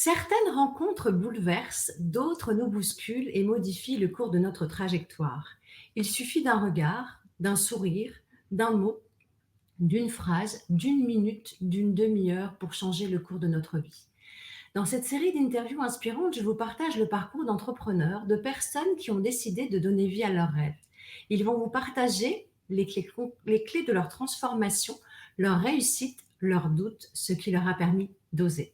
Certaines rencontres bouleversent, d'autres nous bousculent et modifient le cours de notre trajectoire. Il suffit d'un regard, d'un sourire, d'un mot, d'une phrase, d'une minute, d'une demi-heure pour changer le cours de notre vie. Dans cette série d'interviews inspirantes, je vous partage le parcours d'entrepreneurs, de personnes qui ont décidé de donner vie à leurs rêves. Ils vont vous partager les clés de leur transformation, leur réussite, leurs doutes, ce qui leur a permis d'oser.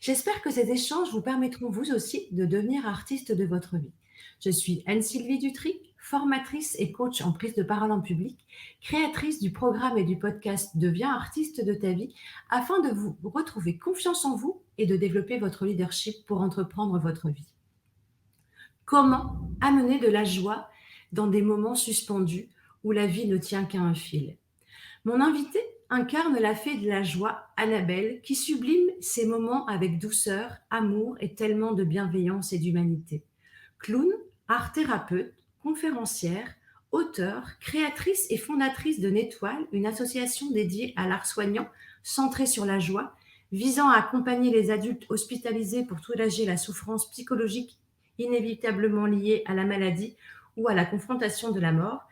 J'espère que ces échanges vous permettront vous aussi de devenir artiste de votre vie. Je suis Anne-Sylvie Dutry, formatrice et coach en prise de parole en public, créatrice du programme et du podcast Deviens artiste de ta vie, afin de vous retrouver confiance en vous et de développer votre leadership pour entreprendre votre vie. Comment amener de la joie dans des moments suspendus où la vie ne tient qu'à un fil? Mon invité incarne la fée de la joie, Annabelle, qui sublime ces moments avec douceur, amour et tellement de bienveillance et d'humanité. Clown, art thérapeute, conférencière, auteure, créatrice et fondatrice de Nétoile, une association dédiée à l'art soignant centrée sur la joie, visant à accompagner les adultes hospitalisés pour soulager la souffrance psychologique inévitablement liée à la maladie ou à la confrontation de la mort.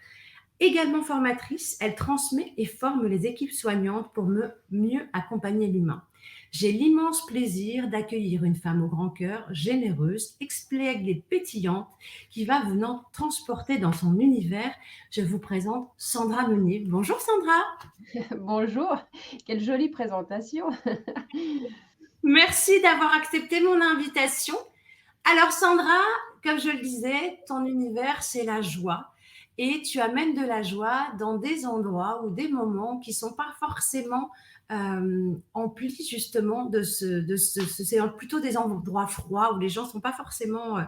Également formatrice, elle transmet et forme les équipes soignantes pour mieux accompagner l'humain. J'ai l'immense plaisir d'accueillir une femme au grand cœur, généreuse, explègue et pétillante, qui va vous transporter dans son univers. Je vous présente Sandra Meunier. Bonjour Sandra. Bonjour, quelle jolie présentation. Merci d'avoir accepté mon invitation. Alors Sandra, comme je le disais, ton univers, c'est la joie. Et tu amènes de la joie dans des endroits ou des moments qui ne sont pas forcément emplis justement c'est plutôt des endroits froids où les gens ne sont pas forcément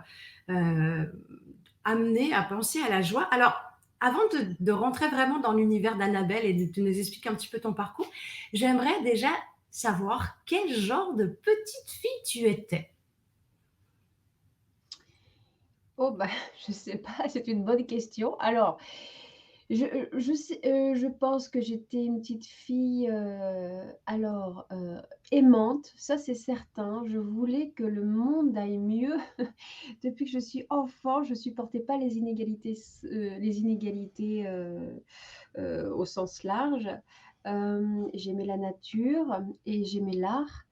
euh, amenés à penser à la joie. Alors, avant de rentrer vraiment dans l'univers d'Annabelle et de nous expliquer un petit peu ton parcours, j'aimerais déjà savoir quel genre de petite fille tu étais. Oh bah, je sais pas, c'est une bonne question. Alors, je pense que j'étais une petite fille, aimante, ça c'est certain. Je voulais que le monde aille mieux. Depuis que je suis enfant, je supportais pas les inégalités, au sens large. J'aimais la nature et j'aimais l'art.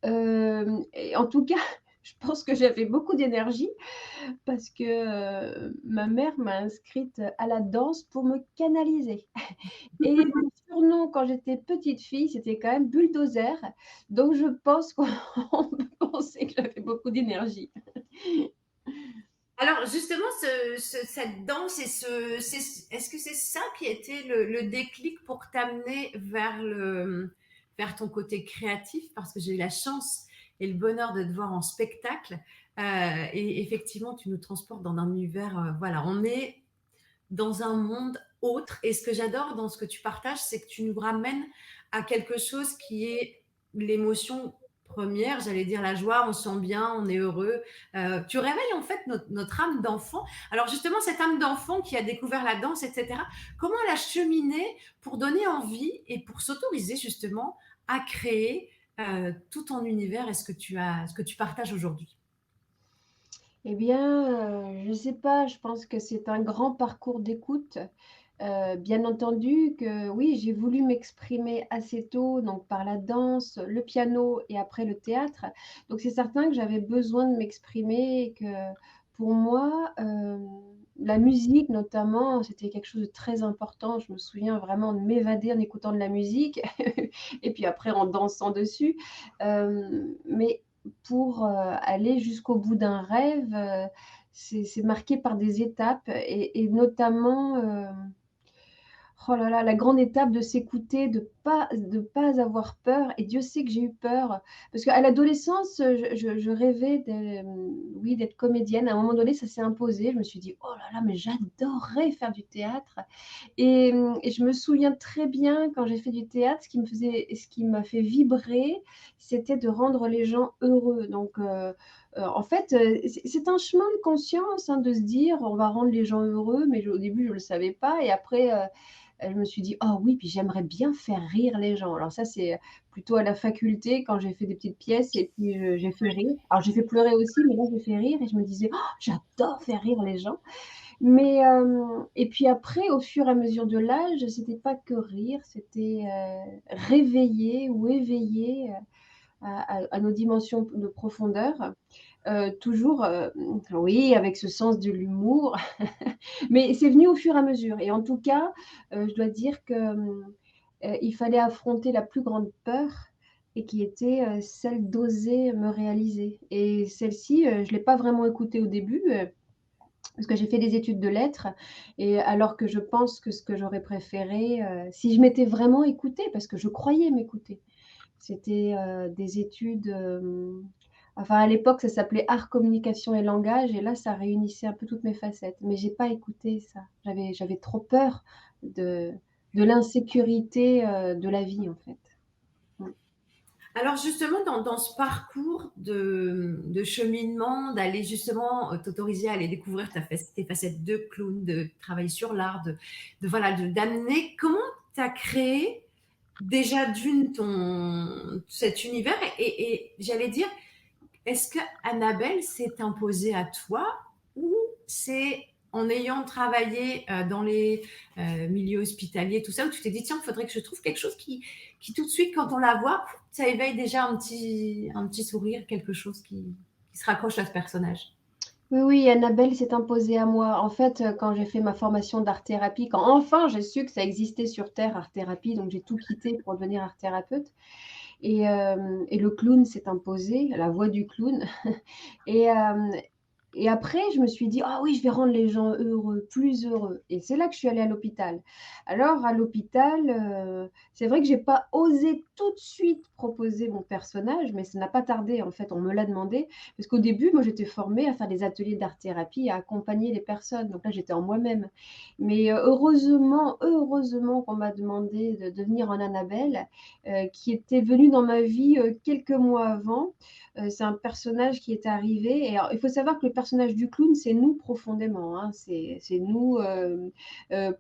Et en tout cas, je pense que j'avais beaucoup d'énergie parce que, ma mère m'a inscrite à la danse pour me canaliser et mon surnom quand j'étais petite fille, c'était quand même Bulldozer, donc je pense qu'on on peut penser que j'avais beaucoup d'énergie. Alors justement, cette danse et est-ce que c'est ça qui a été le déclic pour t'amener vers ton côté créatif? Parce que j'ai eu la chance et le bonheur de te voir en spectacle. Et effectivement, tu nous transportes dans un univers, voilà, on est dans un monde autre. Et ce que j'adore dans ce que tu partages, c'est que tu nous ramènes à quelque chose qui est l'émotion première, j'allais dire la joie, on se sent bien, on est heureux. Tu réveilles en fait notre âme d'enfant. Alors justement, cette âme d'enfant qui a découvert la danse, etc., comment elle a cheminé pour donner envie et pour s'autoriser justement à créer tout ton univers et ce que tu partages aujourd'hui? Eh bien, je ne sais pas, je pense que c'est un grand parcours d'écoute. Bien entendu que oui, j'ai voulu m'exprimer assez tôt, donc par la danse, le piano et après le théâtre. Donc c'est certain que j'avais besoin de m'exprimer et que pour moi, la musique notamment, c'était quelque chose de très important. Je me souviens vraiment de m'évader en écoutant de la musique et puis après en dansant dessus. Mais pour, aller jusqu'au bout d'un rêve, c'est marqué par des étapes et notamment, oh là là, la grande étape de s'écouter, de pas avoir peur et Dieu sait que j'ai eu peur. Parce qu'à l'adolescence, je rêvais oui, d'être comédienne. À un moment donné, ça s'est imposé. Je me suis dit: «Oh là là, mais j'adorerais faire du théâtre» et je me souviens très bien quand j'ai fait du théâtre, ce qui m'a fait vibrer, c'était de rendre les gens heureux. Donc en fait, c'est un chemin de conscience, hein, de se dire: «On va rendre les gens heureux», mais au début, je ne le savais pas et après, je me suis dit: «Oh oui, puis j'aimerais bien faire rire les gens». Alors ça, c'est plutôt à la faculté quand j'ai fait des petites pièces et puis j'ai fait rire. Alors j'ai fait pleurer aussi, mais là j'ai fait rire et je me disais: «Oh, j'adore faire rire les gens». Mais et puis après, au fur et à mesure de l'âge, c'était pas que rire, c'était, réveiller ou éveiller, à nos dimensions de profondeur, toujours, oui, avec ce sens de l'humour, mais c'est venu au fur et à mesure et en tout cas, je dois dire que, il fallait affronter la plus grande peur et qui était, celle d'oser me réaliser et celle-ci, je l'ai pas vraiment écoutée au début, parce que j'ai fait des études de lettres et alors que je pense que ce que j'aurais préféré, si je m'étais vraiment écoutée, parce que je croyais m'écouter, c'était, des études, enfin à l'époque ça s'appelait art, communication et langage et là ça réunissait un peu toutes mes facettes. Mais j'ai pas écouté ça. J'avais trop peur de de l'insécurité, de la vie en fait. Mmh. Alors justement, dans ce parcours de cheminement, d'aller justement t'autoriser à aller découvrir tes facettes de clown, de travailler sur l'art, voilà, d'amener, comment tu as créé déjà d'une cet univers et j'allais dire, est-ce que Annabelle s'est imposée à toi ou c'est en ayant travaillé dans les milieux hospitaliers, tout ça, où tu t'es dit, tiens, il faudrait que je trouve quelque chose qui tout de suite, quand on la voit, ça éveille déjà un petit sourire, quelque chose qui se raccroche à ce personnage. Oui, oui, Annabelle s'est imposée à moi. En fait, quand j'ai fait ma formation d'art-thérapie, quand enfin j'ai su que ça existait sur terre, art-thérapie, donc j'ai tout quitté pour devenir art-thérapeute et le clown s'est imposé, la voix du clown et hem et après, je me suis dit: «Ah oui, je vais rendre les gens heureux, plus heureux» et c'est là que je suis allée à l'hôpital. Alors à l'hôpital, c'est vrai que j'ai pas osé tout de suite proposer mon personnage, mais ça n'a pas tardé en fait, on me l'a demandé. Parce qu'au début, moi j'étais formée à faire des ateliers d'art-thérapie, à accompagner les personnes, donc là j'étais en moi-même. Mais heureusement qu'on m'a demandé de devenir en Annabelle, qui était venue dans ma vie, quelques mois avant. C'est un personnage qui est arrivé et alors il faut savoir que le personnage du clown, c'est nous profondément, hein. C'est nous,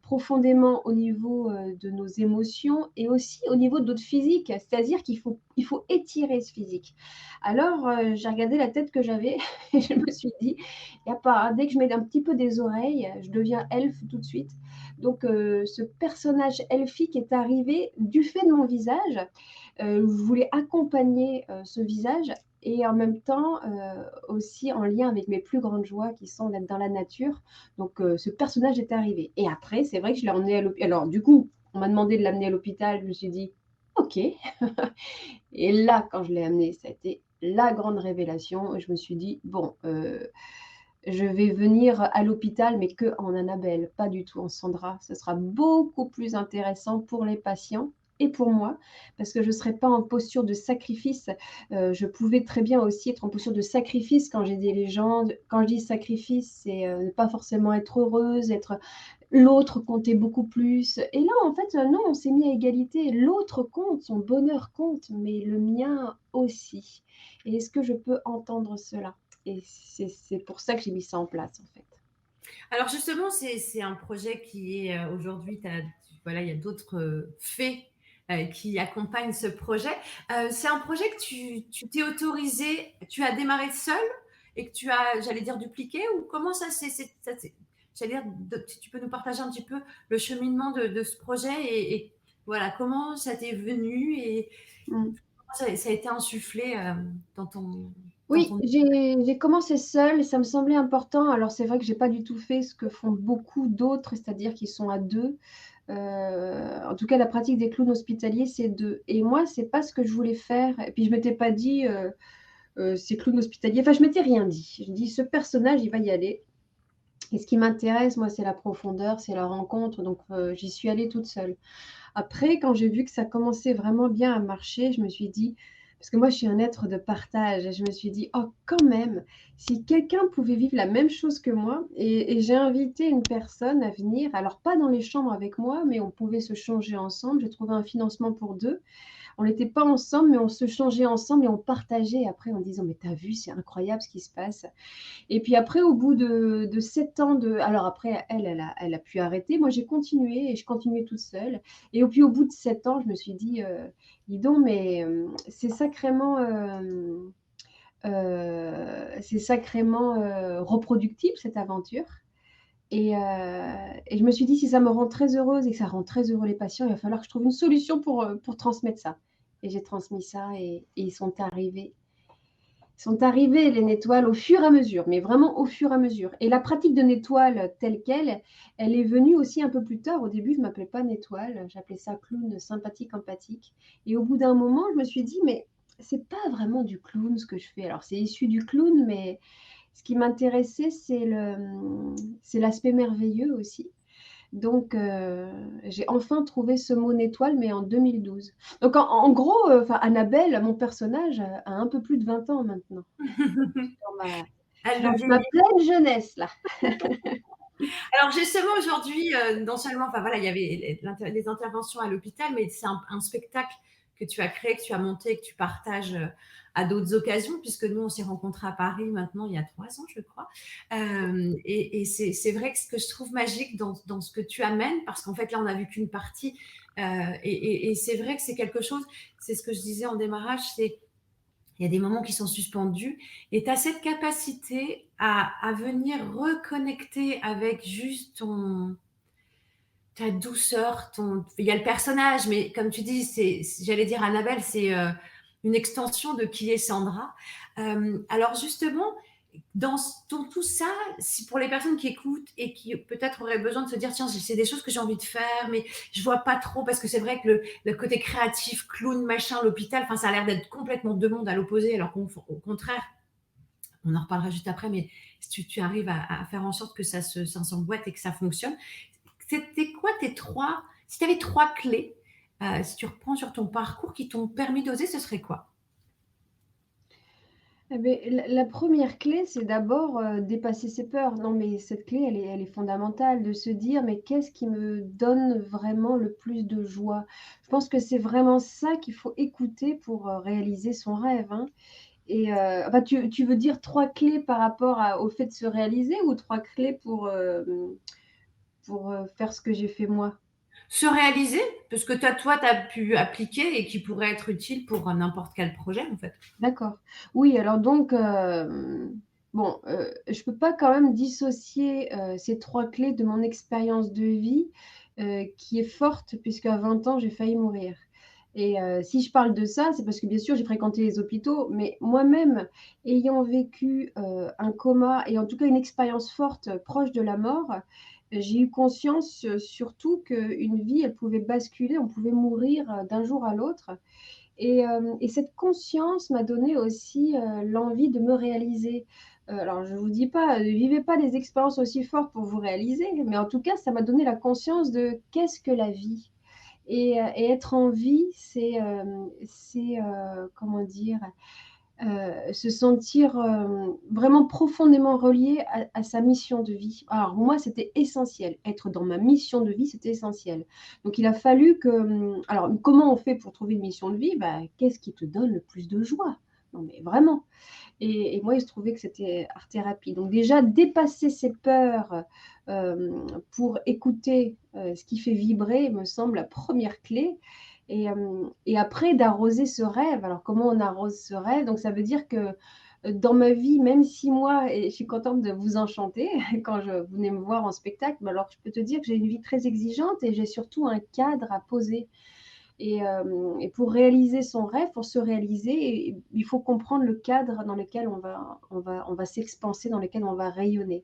profondément au niveau, de nos émotions et aussi au niveau de notre physique. C'est-à-dire il faut étirer ce physique. Alors, j'ai regardé la tête que j'avais et je me suis dit: «Il y a pas dès que je mets un petit peu des oreilles, je deviens elfe tout de suite». Donc, ce personnage elfique est arrivé du fait de mon visage. Je voulais accompagner, ce visage et en même temps, aussi en lien avec mes plus grandes joies qui sont d'être dans la nature. Donc ce personnage est arrivé et après c'est vrai que je l'ai emmené à l'hôpital. Alors du coup, on m'a demandé de l'amener à l'hôpital, je me suis dit: «OK» et là, quand je l'ai amené, ça a été la grande révélation. Je me suis dit: «Bon, je vais venir à l'hôpital, mais qu'en Annabelle, pas du tout en Sandra. Ce sera beaucoup plus intéressant pour les patients et pour moi, parce que je ne serai pas en posture de sacrifice. Je pouvais très bien aussi être en posture de sacrifice quand j'ai dit les gens quand je dis sacrifice, c'est, ne pas forcément être heureuse, être l'autre comptait beaucoup plus et là, en fait, non, on s'est mis à égalité. L'autre compte, son bonheur compte, mais le mien aussi et est-ce que je peux entendre cela? Et c'est pour ça que j'ai mis ça en place, en fait. Alors justement, c'est un projet qui est aujourd'hui, voilà, il y a d'autres fées qui accompagnent ce projet. C'est un projet que tu t'es autorisé, tu as démarré seul et que tu as, j'allais dire, dupliqué ou comment j'allais dire, si tu peux nous partager un petit peu le cheminement de ce projet et voilà, comment ça t'est venu et Mmh. ça a été insufflé dans dans Oui, ton... j'ai commencé seule, ça me semblait important. Alors c'est vrai que j'ai pas du tout fait ce que font beaucoup d'autres, c'est-à-dire qu'ils sont à 2. En tout cas, la pratique des clowns hospitaliers, c'est 2 et moi, c'est pas ce que je voulais faire et puis je m'étais pas dit, «C'est clown hospitalier», enfin je m'étais rien dit. Je dis: «Ce personnage, il va y aller» et ce qui m'intéresse, moi, c'est la profondeur, c'est la rencontre, donc j'y suis allée toute seule. Après, quand j'ai vu que ça commençait vraiment bien à marcher, je me suis dit parce que moi, je suis un être de partage et je me suis dit: «Oh, quand même, si quelqu'un pouvait vivre la même chose que moi» et j'ai invité une personne à venir, alors pas dans les chambres avec moi, mais on pouvait se changer ensemble. J'ai trouvé un financement pour 2. On n'était pas ensemble, mais on se changeait ensemble et on partageait après en disant: «Mais tu as vu, c'est incroyable ce qui se passe». Et puis après, au bout de 7 ans de alors après elle a pu arrêter. Moi, j'ai continué et je continuais toute seule et puis au bout de 7 ans, je me suis dit: «Dis donc, mais c'est sacrément, reproductible cette aventure». Et je me suis dit: «Si ça me rend très heureuse et que ça rend très heureux les patients, il va falloir que je trouve une solution pour transmettre ça». Et j'ai transmis ça et sont arrivées les Nétoiles au fur et à mesure, mais vraiment au fur et à mesure. Et la pratique de Nétoile telle qu'elle, elle est venue aussi un peu plus tard. Au début, je ne m'appelais pas Nétoile, j'appelais ça clown sympathique, empathique. Et au bout d'un moment, je me suis dit, mais c'est pas vraiment du clown ce que je fais. Alors, c'est issu du clown, mais ce qui m'intéressait, c'est l'aspect merveilleux aussi. Donc, j'ai enfin trouvé ce mot Nétoile, mais en 2012. Donc, en gros, Annabelle, mon personnage, a un peu plus de 20 ans maintenant. Je Elle suis dans le ma vieillit. pleine jeunesse, là. Alors justement aujourd'hui, non seulement, enfin voilà, il y avait les interventions à l'hôpital, mais c'est un spectacle que tu as créé, que tu as monté, que tu partages à d'autres occasions, puisque nous on s'est rencontrés à Paris maintenant il y a 3 ans, je crois. Et c'est vrai que ce que je trouve magique dans ce que tu amènes, parce qu'en fait là on a vu qu'une partie, et c'est vrai que c'est quelque chose, c'est ce que je disais en démarrage, c'est il y a des moments qui sont suspendus et tu as cette capacité à venir reconnecter avec juste ta douceur, il y a le personnage, mais comme tu dis, j'allais dire Annabelle, c'est une extension de qui est Sandra. Alors justement, dans tout ça, si pour les personnes qui écoutent et qui peut-être auraient besoin de se dire, tiens, c'est des choses que j'ai envie de faire, mais je vois pas trop parce que c'est vrai que le côté créatif, clown, machin, l'hôpital, enfin, ça a l'air d'être complètement deux mondes à l'opposé, alors qu'au contraire, on en reparlera juste après, mais si tu arrives à faire en sorte que ça s'emboîte et que ça fonctionne, c'était quoi tes trois, si tu avais trois clés, si tu reprends sur ton parcours qui t'ont permis d'oser, ce serait quoi? Eh beh, la 1re clé, c'est d'abord, dépasser ses peurs. Non, mais cette clé, elle est fondamentale, de se dire: «Mais qu'est-ce qui me donne vraiment le plus de joie?» Je pense que c'est vraiment ça qu'il faut écouter pour, réaliser son rêve, hein. Et enfin, tu veux dire 3 clés par rapport au fait de se réaliser ou 3 clés pour, faire ce que j'ai fait moi? Se réaliser, parce que toi, tu as pu appliquer et qui pourrait être utile pour n'importe quel projet, en fait. D'accord. Oui, alors donc, bon, je peux pas quand même dissocier, ces 3 clés de mon expérience de vie, qui est forte puisqu'à 20 ans, j'ai failli mourir. Et si je parle de ça, c'est parce que bien sûr, j'ai fréquenté les hôpitaux, mais moi-même, ayant vécu, un coma et en tout cas une expérience forte, proche de la mort, j'ai eu conscience, surtout qu'une vie, elle pouvait basculer, on pouvait mourir, d'un jour à l'autre. Et cette conscience m'a donné aussi, l'envie de me réaliser. Alors je vous dis pas, vivez pas des expériences aussi fortes pour vous réaliser, mais en tout cas, ça m'a donné la conscience de qu'est-ce que la vie? Et être en vie, comment dire? Se sentir, vraiment profondément relié à sa mission de vie. Alors moi, c'était essentiel. Être dans ma mission de vie, c'était essentiel. Donc il a fallu que, alors comment on fait pour trouver une mission de vie? Bah, qu'est-ce qui te donne le plus de joie? Non mais vraiment. Et moi, il se trouvait que c'était art thérapie. Donc déjà, dépasser ses peurs, pour écouter, ce qui fait vibrer, me semble la première clé. Et après d'arroser ce rêve. Alors comment on arrose ce rêve? Donc ça veut dire que, dans ma vie, même si moi et je suis contente de vous enchanter quand vous venez me voir en spectacle, bah, alors je peux te dire que j'ai une vie très exigeante et j'ai surtout un cadre à poser. Et pour réaliser son rêve, pour se réaliser, il faut comprendre le cadre dans lequel on va s'expanser, dans lequel on va rayonner.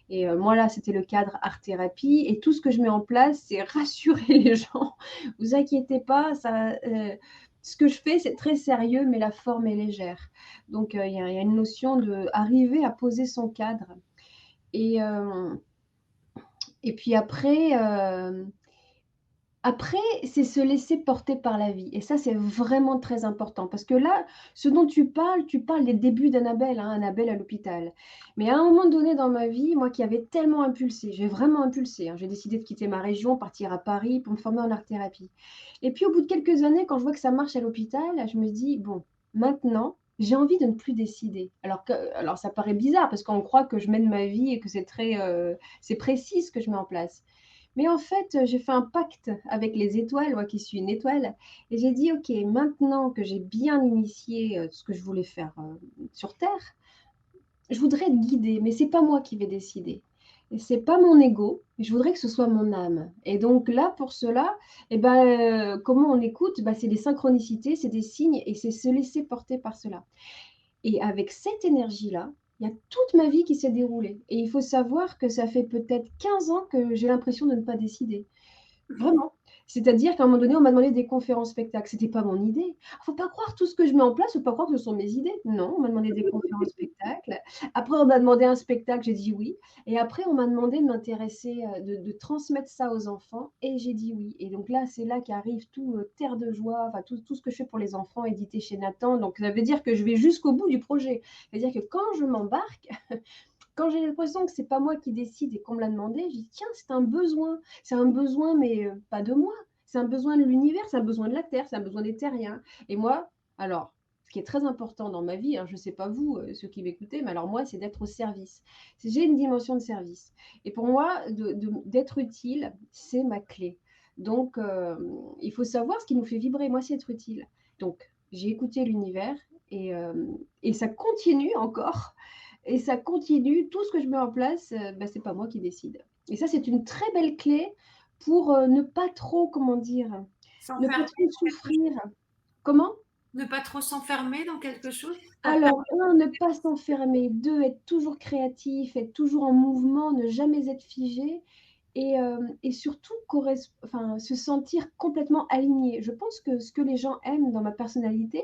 Et moi là, c'était le cadre art thérapie et tout ce que je mets en place, c'est rassurer les gens. Vous inquiétez pas, ça, ce que je fais, c'est très sérieux, mais la forme est légère. Donc il y a une notion d'arriver à poser son cadre. Et puis après, Après, c'est se laisser porter par la vie et ça, c'est vraiment très important parce que là, ce dont tu parles des débuts d'Annabelle, hein, Annabelle à l'hôpital. Mais à un moment donné dans ma vie, moi qui avais tellement impulsé, j'ai vraiment impulsé, hein, j'ai décidé de quitter ma région, partir à Paris pour me former en art-thérapie. Et puis au bout de quelques années, quand je vois que ça marche à l'hôpital, je me dis: «Bon, maintenant, j'ai envie de ne plus décider». Alors ça paraît bizarre parce qu'on croit que je mène ma vie et que c'est précis ce que je mets en place. Mais en fait, j'ai fait un pacte avec les étoiles, moi qui suis une étoile, et j'ai dit: «OK, maintenant que j'ai bien initié, ce que je voulais faire, sur terre, je voudrais être guidée, mais c'est pas moi qui vais décider et c'est pas mon ego, je voudrais que ce soit mon âme» et donc là, pour cela et ben, comment on écoute? Bah, c'est des synchronicités, c'est des signes et c'est se laisser porter par cela. Et avec cette énergie-là, il y a toute ma vie qui s'est déroulée et il faut savoir que ça fait peut-être 15 ans que j'ai l'impression de ne pas décider. Vraiment. C'est-à-dire qu'à un moment donné, on m'a demandé des conférences spectacles. C'était pas mon idée. Faut pas croire tout ce que je mets en place, faut pas croire que ce sont mes idées. Non, on m'a demandé des conférences spectacles. Après, on m'a demandé un spectacle, j'ai dit oui. Et après, on m'a demandé de m'intéresser, de transmettre ça aux enfants et j'ai dit oui. Et donc là, c'est là qu'arrive tout, Terre de joie, enfin tout ce que je fais pour les enfants, édité chez Nathan. Donc ça veut dire que je vais jusqu'au bout du projet. C'est-à-dire que quand je m'embarque, quand j'ai l'impression que c'est pas moi qui décide et qu'on me l'a demandé, je dis: «Tiens, c'est un besoin». C'est un besoin, mais pas de moi. C'est un besoin de l'univers, c'est un besoin de la terre, c'est un besoin des terriens et moi alors, ce qui est très important dans ma vie, hein, je ne sais pas vous, ceux qui m'écoutez, mais alors moi, c'est d'être au service. J'ai une dimension de service et pour moi, d'être utile, c'est ma clé. Donc il faut savoir ce qui nous fait vibrer. Moi, c'est être utile. Donc j'ai écouté l'univers et ça continue encore et ça continue. Tout ce que je mets en place, bah, c'est pas moi qui décide. Et ça, c'est une très belle clé pour, ne pas trop, comment dire? Ne pas S'enfermer trop dans quelque chose, souffrir. Comment? ne pas trop s'enfermer dans quelque chose. Ça te Alors 1, ne pas s'enfermer. 2, être toujours créatif, être toujours en mouvement, ne jamais être figé et surtout se sentir complètement aligné. Je pense que ce que les gens aiment dans ma personnalité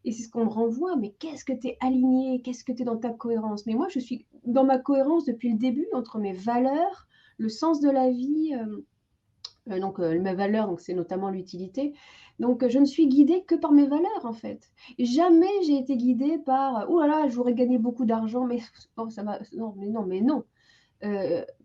et c'est ce qu'on me renvoie: «Mais qu'est-ce que tu es aligné, qu'est-ce que tu es dans ta cohérence?» Mais moi, je suis dans ma cohérence depuis le début entre mes valeurs, le sens de la vie, mes valeurs, donc c'est notamment l'utilité. Donc je ne suis guidée que par mes valeurs, en fait. Jamais j'ai été guidée par: «Ouh là là, je voudrais gagner beaucoup d'argent, mais bon, ça va non, mais non, mais non».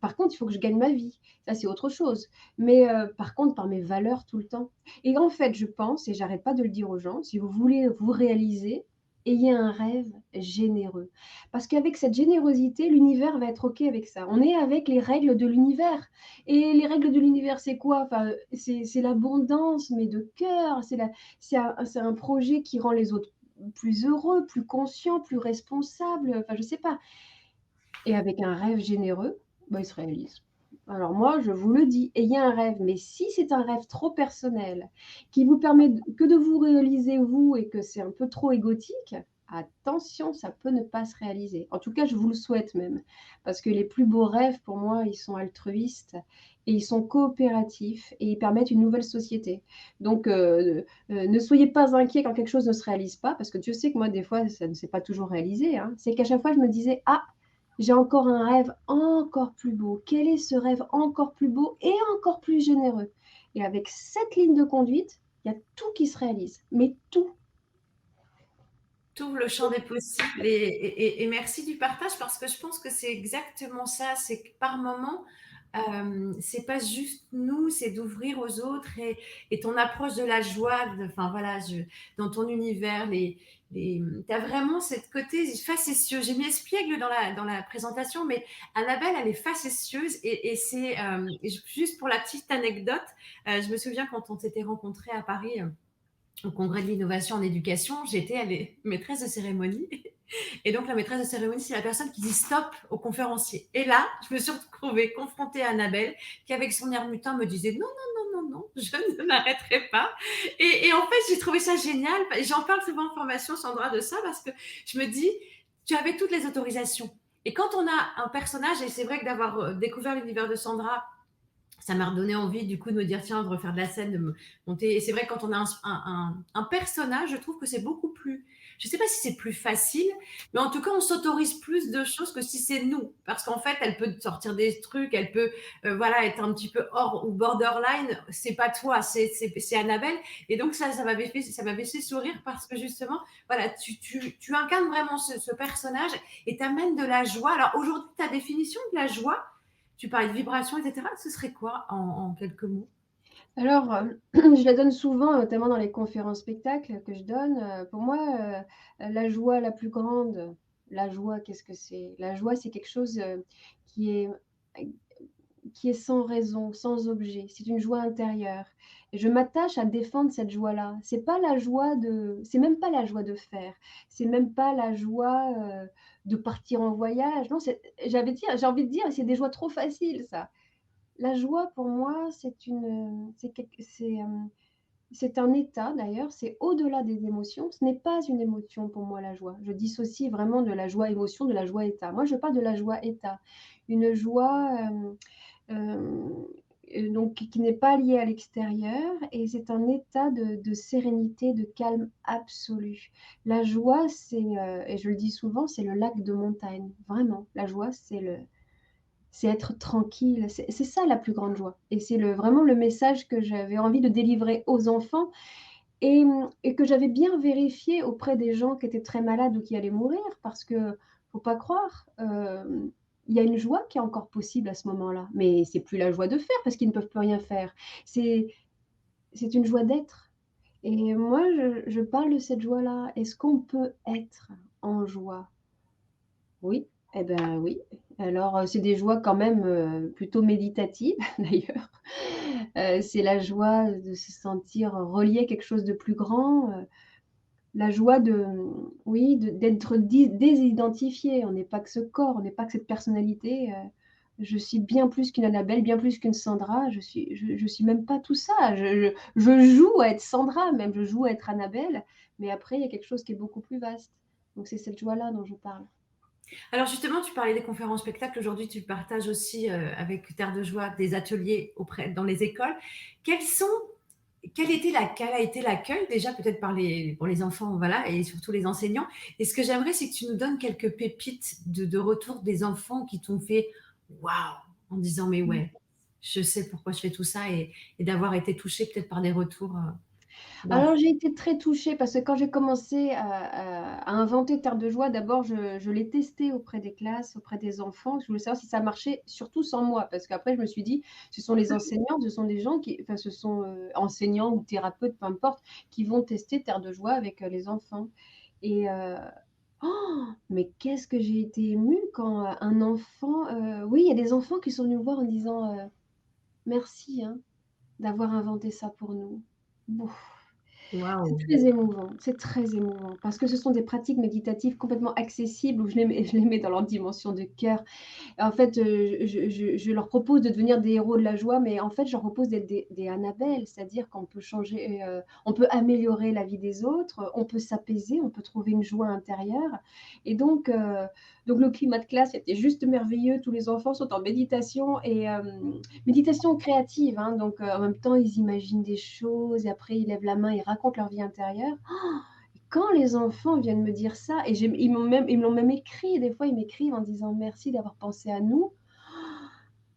Par contre, il faut que je gagne ma vie. Ça, c'est autre chose. Mais par contre, par mes valeurs tout le temps. Et en fait, je pense et j'arrête pas de le dire aux gens, si vous voulez vous réaliser, ayez un rêve généreux. Parce qu'avec cette générosité, l'univers va être OK avec ça. On est avec les règles de l'univers et les règles de l'univers, c'est quoi? Enfin, c'est l'abondance, mais de cœur. C'est un projet qui rend les autres plus heureux, plus conscients, plus responsables, enfin, je sais pas. Et avec un rêve généreux, bah, il se réalise. Alors moi, je vous le dis, ayez un rêve, mais si c'est un rêve trop personnel, qui vous permet que de vous réaliser vous et que c'est un peu trop égotique, attention, ça peut ne pas se réaliser. En tout cas, je vous le souhaite même, parce que les plus beaux rêves, pour moi, ils sont altruistes et ils sont coopératifs et ils permettent une nouvelle société. Donc, ne soyez pas inquiets quand quelque chose ne se réalise pas, parce que Dieu sait que moi, des fois, ça ne s'est pas toujours réalisé, hein. C'est qu'à chaque fois, je me disais: «Ah, j'ai encore un rêve encore plus beau. Quel est ce rêve encore plus beau et encore plus généreux? Et avec cette ligne de conduite, il y a tout qui se réalise, mais tout. T'ouvres le champ des possibles et merci du partage parce que je pense que c'est exactement ça. C'est que par moment, c'est pas juste nous, c'est d'ouvrir aux autres et ton approche de la joie, enfin voilà, dans ton univers, tu as vraiment cette côté facétieux. J'ai mis espiègle dans la présentation, mais Annabelle, elle est facétieuse et juste pour la petite anecdote, je me souviens quand on s'était rencontrés à Paris. Au congrès de l'innovation en éducation, j'étais maîtresse de cérémonie. Et donc, la maîtresse de cérémonie, c'est la personne qui dit stop au conférencier. Et là, je me suis retrouvée confrontée à Annabelle, qui, avec son air mutin, me disait non, non, non, non, non, je ne m'arrêterai pas. Et en fait, j'ai trouvé ça génial. Et j'en parle souvent en formation, Sandra, de ça, parce que je me dis, tu avais toutes les autorisations. Et quand on a un personnage, et c'est vrai que d'avoir découvert l'univers de Sandra, ça m'a redonné envie du coup de me dire tiens de refaire de la scène, de me monter. Et c'est vrai que quand on a un personnage, je trouve que c'est beaucoup plus Je ne sais pas si c'est plus facile, mais en tout cas, on s'autorise plus de choses que si c'est nous. Parce qu'en fait, elle peut te sortir des trucs, elle peut voilà, être un petit peu hors ou borderline. C'est pas toi, c'est Annabelle. Et donc, ça m'avait fait sourire parce que justement, voilà, tu incarnes vraiment ce personnage et t'amènes de la joie. Alors aujourd'hui, ta définition de la joie, tu parlais de vibration, etc. Ce serait quoi en quelques mots? Alors, je la donne souvent, notamment dans les conférences spectacles que je donne. Pour moi, la joie la plus grande, la joie, qu'est-ce que c'est? La joie, c'est quelque chose, qui est qui est sans raison, sans objet. C'est une joie intérieure et je m'attache à défendre cette joie-là. C'est même pas la joie de faire, c'est même pas la joie, de partir en voyage. Non, j'ai envie de dire, c'est des joies trop faciles ça. La joie pour moi, c'est un état d'ailleurs, c'est au-delà des émotions. Ce n'est pas une émotion pour moi la joie. Je dissocie vraiment de la joie émotion, de la joie état. Moi, je parle de la joie état. Une joie, hem, donc qui n'est pas liée à l'extérieur et c'est un état de sérénité, de calme absolu. La joie, et je le dis souvent, c'est le lac de montagne, vraiment. La joie, c'est être tranquille, c'est ça la plus grande joie et c'est vraiment le message que j'avais envie de délivrer aux enfants et que j'avais bien vérifié auprès des gens qui étaient très malades ou qui allaient mourir parce que faut pas croire, il y a une joie qui est encore possible à ce moment-là, mais c'est plus la joie de faire parce qu'ils ne peuvent plus rien faire. C'est c'est une joie d'être et moi je parle de cette joie-là. Est-ce qu'on peut être en joie? Oui, eh ben, oui. Alors, c'est des joies quand même, plutôt méditatives d'ailleurs. C'est la joie de se sentir relié à quelque chose de plus grand, la joie oui, d'être désidentifié. On n'est pas que ce corps, on n'est pas que cette personnalité, je suis bien plus qu'une Annabelle, bien plus qu'une Sandra, je suis même pas tout ça. Je joue à être Sandra même, je joue à être Annabelle, mais après il y a quelque chose qui est beaucoup plus vaste. Donc c'est cette joie-là dont je parle. Alors justement, tu parlais des conférences spectacles. Aujourd'hui, tu partages aussi avec Terre de Joie des ateliers dans les écoles. Quels sont, quel a été l'accueil déjà peut-être pour les enfants, voilà, et surtout les enseignants. Et ce que j'aimerais, c'est que tu nous donnes quelques pépites de retour des enfants qui t'ont fait waouh en disant mais Mmh. ouais, je sais pourquoi je fais tout ça et d'avoir été touché peut-être par des retours Alors d'enfants. j'ai été très touchée parce que quand j'ai commencé à inventer Terre de Joie, d'abord je l'ai testé auprès des classes, auprès des enfants. Je voulais savoir si ça marchait, surtout sans moi, parce qu'après je me suis dit: «Ce sont les enseignants, ce sont des gens qui enfin ce sont, enseignants ou thérapeutes, peu importe, qui vont tester Terre de Joie avec, les enfants» et mais qu'est-ce que j'ai été émue quand, un enfant, oui, il y a des enfants qui sont venus me voir en disant, «Merci, hein, d'avoir inventé ça pour nous». Bouf. Waouh. C'est très émouvant parce que ce sont des pratiques méditatives complètement accessibles où je les mets dans leur dimension de cœur. En fait, je leur propose de devenir des héros de la joie, mais en fait, je leur propose d'être des Annabelle, c'est-à-dire qu'on peut changer, on peut améliorer la vie des autres, on peut s'apaiser, on peut trouver une joie intérieure et donc le climat de classe était juste merveilleux. Tous les enfants sont en méditation et méditation créative, hein, donc en même temps, ils imaginent des choses et après ils lèvent la main, ils racontent leur vie intérieure. Quand les enfants viennent me dire ça et ils me l'ont même écrit, des fois ils m'écrivent en disant: «Merci d'avoir pensé à nous».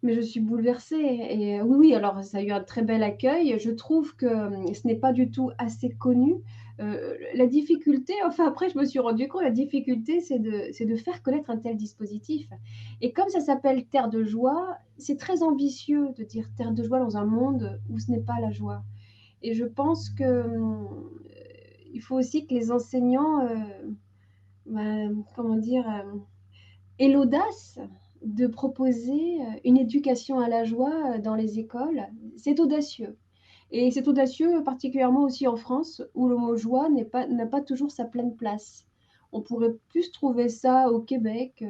Mais je suis bouleversée et oui, oui, alors ça a eu un très bel accueil. Je trouve que, ce n'est pas du tout assez connu. La difficulté enfin après je me suis rendu compte, la difficulté c'est de faire connaître un tel dispositif et comme ça s'appelle Terre de joie, c'est très ambitieux de dire Terre de joie dans un monde où ce n'est pas la joie et je pense que, il faut aussi que les enseignants, comment dire? Et l'audace de proposer, une éducation à la joie, dans les écoles, c'est audacieux et c'est audacieux particulièrement aussi en France où le mot joie n'a pas toujours sa pleine place. On pourrait plus trouver ça au Québec,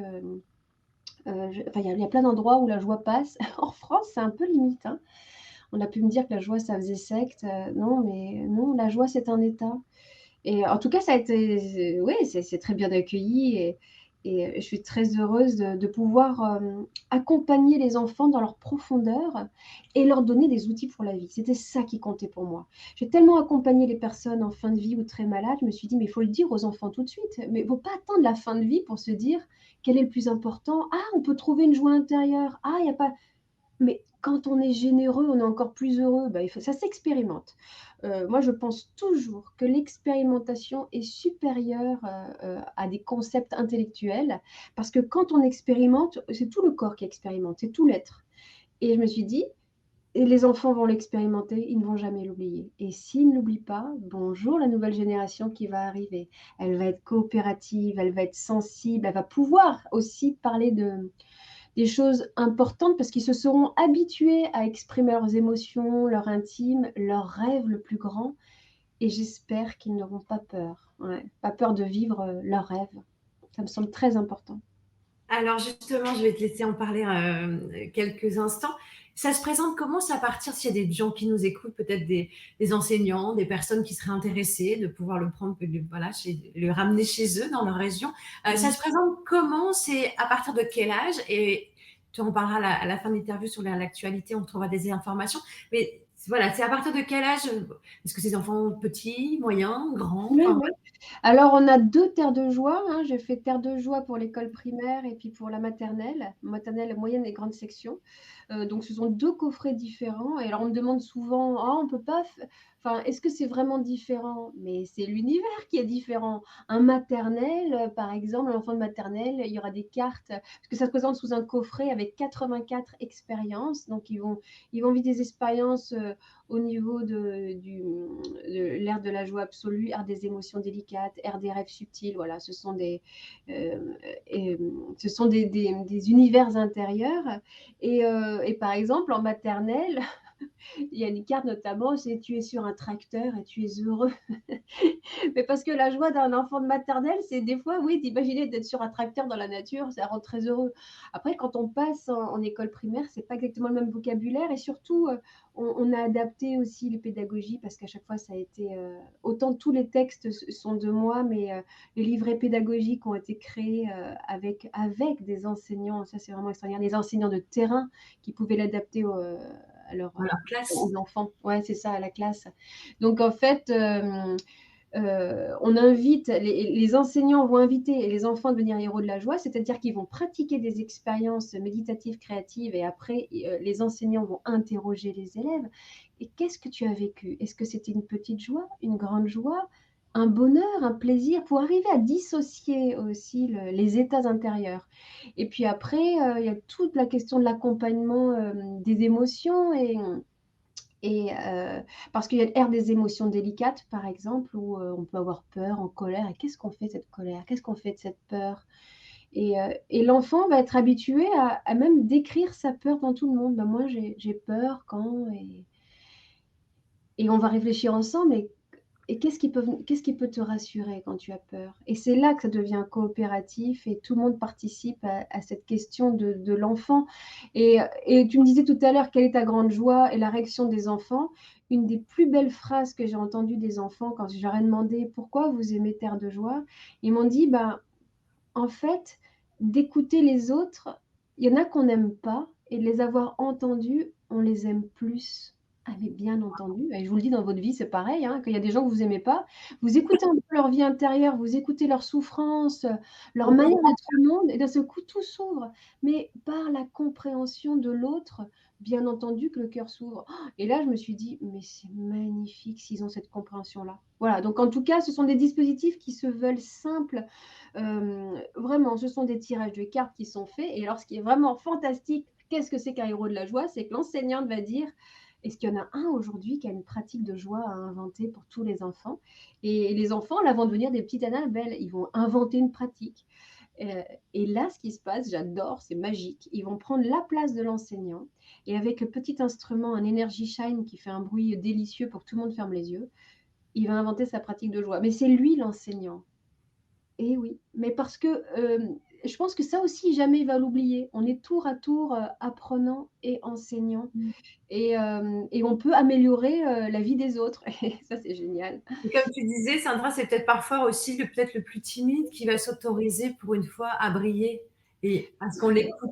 je enfin il y a plein d'endroits où la joie passe. En France, c'est un peu limite, hein. On a pu me dire que la joie ça faisait secte, non, mais non, la joie c'est un état et en tout cas ça a été oui, c'est très bien accueilli Et je suis très heureuse de pouvoir accompagner les enfants dans leur profondeur et leur donner des outils pour la vie. C'était ça qui comptait pour moi. J'ai tellement accompagné les personnes en fin de vie ou très malades, je me suis dit, mais il faut le dire aux enfants tout de suite. Mais il ne faut pas attendre la fin de vie pour se dire quel est le plus important. Ah, on peut trouver une joie intérieure. Ah, il n'y a pas. Mais quand on est généreux, on est encore plus heureux. Bah, ça s'expérimente. Moi, je pense toujours que l'expérimentation est supérieure à des concepts intellectuels, parce que quand on expérimente, c'est tout le corps qui expérimente, c'est tout l'être. Et je me suis dit, et les enfants vont l'expérimenter, ils ne vont jamais l'oublier. Et s'ils ne l'oublient pas, bonjour la nouvelle génération qui va arriver. Elle va être coopérative, elle va être sensible, elle va pouvoir aussi parler des choses importantes parce qu'ils se seront habitués à exprimer leurs émotions, leur intime, leur rêve le plus grand. Et j'espère qu'ils n'auront pas peur, ouais, pas peur de vivre leurs rêves. Ça me semble très important. Alors justement, je vais te laisser en parler quelques instants. Ça se présente comment? C'est à partir, s'il y a des gens qui nous écoutent, peut-être des enseignants, des personnes qui seraient intéressées de pouvoir le prendre, voilà, le ramener chez eux, dans leur région. Ça Mm. se présente comment? C'est à partir de quel âge? Et tu en parleras à la fin de l'interview sur l'actualité, on trouvera des informations. Mais voilà, c'est à partir de quel âge? Est-ce que c'est des enfants petits, moyens, grands? Oui, Enfin, oui. Alors, on a deux terres de joie, hein. J'ai fait terre de joie pour l'école primaire et puis pour la maternelle, moyenne et grande section. Donc, ce sont deux coffrets différents. Et alors, on me demande souvent, ah, on peut pas. Enfin, est-ce que c'est vraiment différent? Mais c'est l'univers qui est différent. Un maternel, par exemple, un enfant de maternelle, il y aura des cartes, parce que ça se présente sous un coffret avec 84 expériences. Donc, ils vont vivre des expériences au niveau de l'ère de la joie absolue, ère des émotions délicates, ère des rêves subtils. Voilà, euh, ce sont des univers intérieurs. Et par exemple, en maternelle, il y a une carte notamment, c'est tu es sur un tracteur et tu es heureux. Mais parce que la joie d'un enfant de maternelle, c'est des fois, oui, d'imaginer d'être sur un tracteur dans la nature, ça rend très heureux. Après, quand on passe en école primaire, c'est pas exactement le même vocabulaire et surtout, on a adapté aussi les pédagogies parce qu'à chaque fois, ça a été autant tous les textes sont de moi, mais les livrets pédagogiques ont été créés avec des enseignants. Ça, c'est vraiment extraordinaire. Des enseignants de terrain qui pouvaient l'adapter à leur, dans leur classe. aux enfants. Ouais, c'est ça, à la classe. Donc en fait, on invite, les enseignants vont inviter les enfants à devenir héros de la joie, c'est-à-dire qu'ils vont pratiquer des expériences méditatives, créatives, et après, les enseignants vont interroger les élèves. Et qu'est-ce que tu as vécu? Est-ce que c'était une petite joie, une grande joie, un bonheur, un plaisir, pour arriver à dissocier aussi les états intérieurs. Et puis après, il y a toute la question de l'accompagnement des émotions et parce qu'il y a l'ère des émotions délicates, par exemple, où on peut avoir peur, en colère. Et qu'est-ce qu'on fait de cette colère? Qu'est-ce qu'on fait de cette peur? Et l'enfant va être habitué à même décrire sa peur dans tout le monde. Ben, moi, j'ai peur quand... Et on va réfléchir ensemble. Et qu'est-ce qui peut te rassurer quand tu as peur? Et c'est là que ça devient coopératif et tout le monde participe à cette question de l'enfant. Et tu me disais tout à l'heure, quelle est ta grande joie et la réaction des enfants? Une des plus belles phrases que j'ai entendues des enfants quand je leur ai demandé pourquoi vous aimez Terre de joie, ils m'ont dit, ben, en fait, d'écouter les autres, il y en a qu'on n'aime pas, et de les avoir entendus, on les aime plus. Ah, mais bien entendu, et je vous le dis, dans votre vie, c'est pareil, hein, qu'il y a des gens que vous n'aimez pas. Vous écoutez un peu leur vie intérieure, vous écoutez leurs souffrances, leur On manière comprend. d'être au monde, et d'un seul coup, tout s'ouvre. Mais par la compréhension de l'autre, bien entendu que le cœur s'ouvre. Et là, je me suis dit, mais c'est magnifique s'ils ont cette compréhension-là. Voilà, donc en tout cas, ce sont des dispositifs qui se veulent simples. Vraiment, ce sont des tirages de cartes qui sont faits. Et alors, ce qui est vraiment fantastique, qu'est-ce que c'est qu'un héros de la joie? C'est que l'enseignante va dire, est-ce qu'il y en a un aujourd'hui qui a une pratique de joie à inventer pour tous les enfants? Et les enfants, là, vont devenir des petites Annabelle. Ils vont inventer une pratique. Euh, et là, ce qui se passe, j'adore, c'est magique. Ils vont prendre la place de l'enseignant et avec un petit instrument, un Energy Shine qui fait un bruit délicieux pour que tout le monde ferme les yeux, il va inventer sa pratique de joie. Mais c'est lui l'enseignant. Et oui, mais parce que je pense que ça aussi, jamais il va l'oublier. On est tour à tour, apprenant et enseignant et on peut améliorer, la vie des autres et ça, c'est génial. Et comme tu disais, Sandra, c'est peut-être parfois aussi peut-être le plus timide qui va s'autoriser pour une fois à briller et à ce qu'on l'écoute.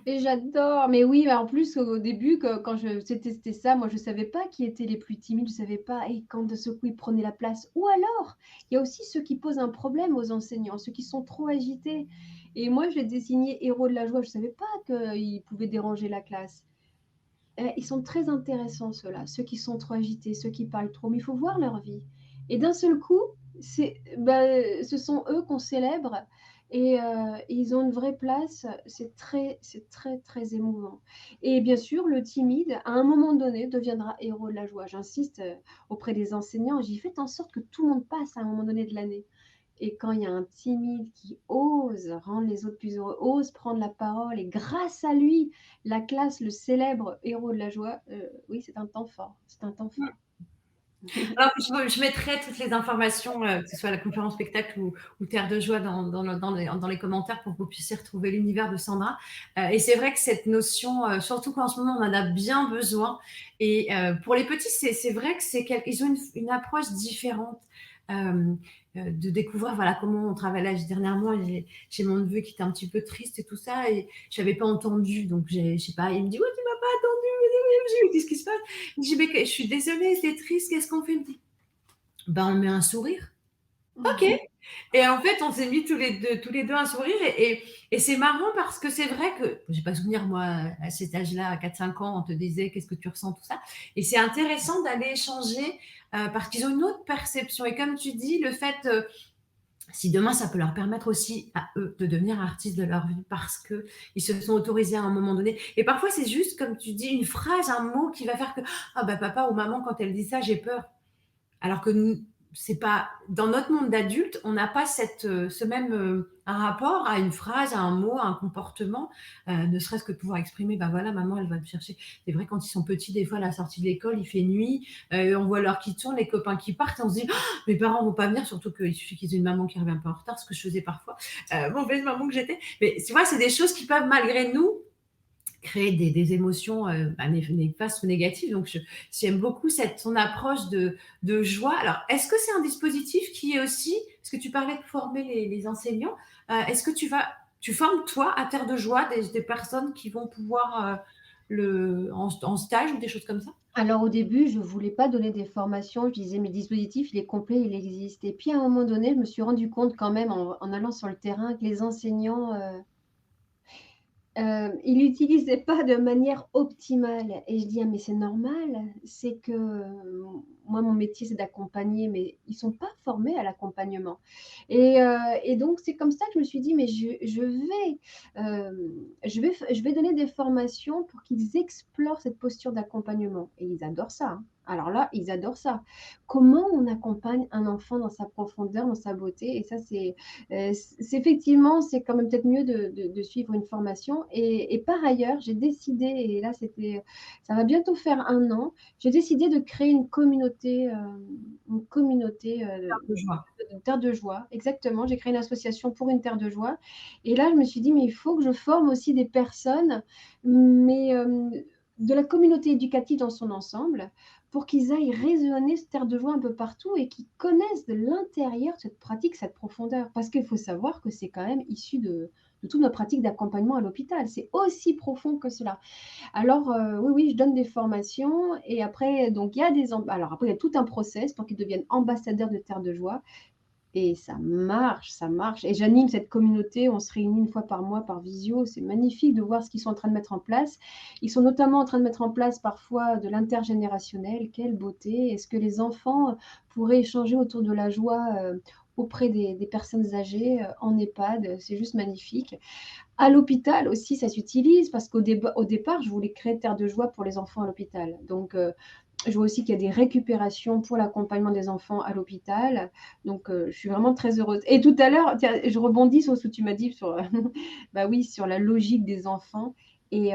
Et j'adore, mais oui, bah, en plus, au début, quand j'ai testé ça, moi, je savais pas qui étaient les plus timides, je savais pas et quand de ce coup, ils prenaient la place ou alors, il y a aussi ceux qui posent un problème aux enseignants, ceux qui sont trop agités et moi, je les désignais héros de la joie, je savais pas qu'ils pouvaient déranger la classe. Ils sont très intéressants ceux-là, ceux qui sont trop agités, ceux qui parlent trop, mais il faut voir leur vie et d'un seul coup, ce sont eux qu'on célèbre et ils ont une vraie place. C'est très, très émouvant et bien sûr, le timide, à un moment donné, deviendra héros de la joie. J'insiste, auprès des enseignants, j'y fais en sorte que tout le monde passe à un moment donné de l'année et quand il y a un timide qui ose rendre les autres plus heureux, ose prendre la parole et grâce à lui, la classe le célèbre héros de la joie, oui, c'est un temps fort, c'est un temps fort. Alors, je mettrai toutes les informations, que ce soit la conférence spectacle ou Terre de joie dans les commentaires pour que vous puissiez retrouver l'univers de Sandra. Et c'est vrai que cette notion, surtout qu'en ce moment on en a bien besoin, et pour les petits, c'est vrai que ils ont une approche différente. euh, de découvrir voilà comment on travaille là. Dernièrement, j'ai mon neveu qui était un petit peu triste et tout ça, et je n'avais pas entendu, donc je sais pas, il me dit ouais, tu m'as pas attendu, qu'est-ce qui se passe? Je dis, mais je suis désolée, c'est triste, qu'est-ce qu'on fait? Il me dit, ben, on met un sourire. Ok. Et en fait, on s'est mis tous les deux un sourire. Et c'est marrant parce que c'est vrai que, j'ai pas souvenir, moi, à cet âge-là, à 4-5 ans, on te disait qu'est-ce que tu ressens, tout ça. Et c'est intéressant d'aller échanger parce qu'ils ont une autre perception. Et comme tu dis, le fait, si demain ça peut leur permettre aussi à eux de devenir artistes de leur vie parce que ils se sont autorisés à un moment donné. Et parfois c'est juste comme tu dis une phrase, un mot qui va faire que ah bah papa ou maman quand elle dit ça j'ai peur. Alors que c'est pas dans notre monde d'adulte, on n'a pas ce même un rapport à une phrase, à un mot, à un comportement, ne serait-ce que de pouvoir exprimer, ben voilà, maman, elle va me chercher. C'est vrai, quand ils sont petits, des fois, à la sortie de l'école, il fait nuit, on voit l'heure qui tourne, les copains qui partent, et on se dit, oh, mes parents vont pas venir, surtout qu'il suffit qu'ils aient une maman qui revient un peu en retard, ce que je faisais parfois, mauvaise maman que j'étais. Mais tu vois, c'est des choses qui peuvent, malgré nous, créer des émotions néfastes ou négatives. Donc, j'aime beaucoup son approche de joie. Alors, est-ce que c'est un dispositif qui est aussi, parce que tu parlais de former les enseignants, est-ce que tu formes, toi, à Terre de Joie, des personnes qui vont pouvoir en stage ou des choses comme ça? Alors au début, je voulais pas donner des formations, je disais: «Mais le dispositif, il est complet, il existe» et puis à un moment donné, je me suis rendu compte quand même en allant sur le terrain que les enseignants, il l'utilisait pas de manière optimale et je dis: «Ah mais c'est normal, c'est que, moi mon métier c'est d'accompagner, mais ils sont pas formés à l'accompagnement» et donc c'est comme ça que je me suis dit: «Mais je vais donner des formations pour qu'ils explorent cette posture d'accompagnement» et ils adorent ça, hein. Alors là, ils adorent ça. Comment on accompagne un enfant dans sa profondeur, dans sa beauté et ça c'est effectivement, c'est quand même peut-être mieux de suivre une formation et par ailleurs, j'ai décidé et là ça va bientôt faire 1 an, j'ai décidé de créer une communauté, De joie. de terre de joie. Exactement, j'ai créé une association pour une terre de joie et là, je me suis dit: «Mais il faut que je forme aussi des personnes, mais de la communauté éducative dans son ensemble, pour qu'ils aillent rayonner cette terre de joie un peu partout et qu'ils connaissent de l'intérieur cette pratique, cette profondeur. Parce qu'il faut savoir que c'est quand même issu de toute notre pratique d'accompagnement à l'hôpital. C'est aussi profond que cela. Alors, oui, oui, je donne des formations et après, donc il y a alors après, il y a tout un process pour qu'ils deviennent ambassadeurs de Terre de Joie et ça marche et j'anime cette communauté. On se réunit une fois par mois par visio. C'est magnifique de voir ce qu'ils sont en train de mettre en place. Ils sont notamment en train de mettre en place parfois de l'intergénérationnel. Quelle beauté! Est-ce que les enfants pourraient échanger autour de la joie, auprès des personnes âgées, en EHPAD? C'est juste magnifique. À l'hôpital aussi, ça s'utilise parce au départ, je voulais créer Terre de Joie pour les enfants à l'hôpital. Donc, je vois aussi qu'il y a des récupérations pour l'accompagnement des enfants à l'hôpital. Donc, je suis vraiment très heureuse. Et tout à l'heure, tiens, je rebondis sur ce que tu m'as dit sur, bah oui, sur la logique des enfants. Et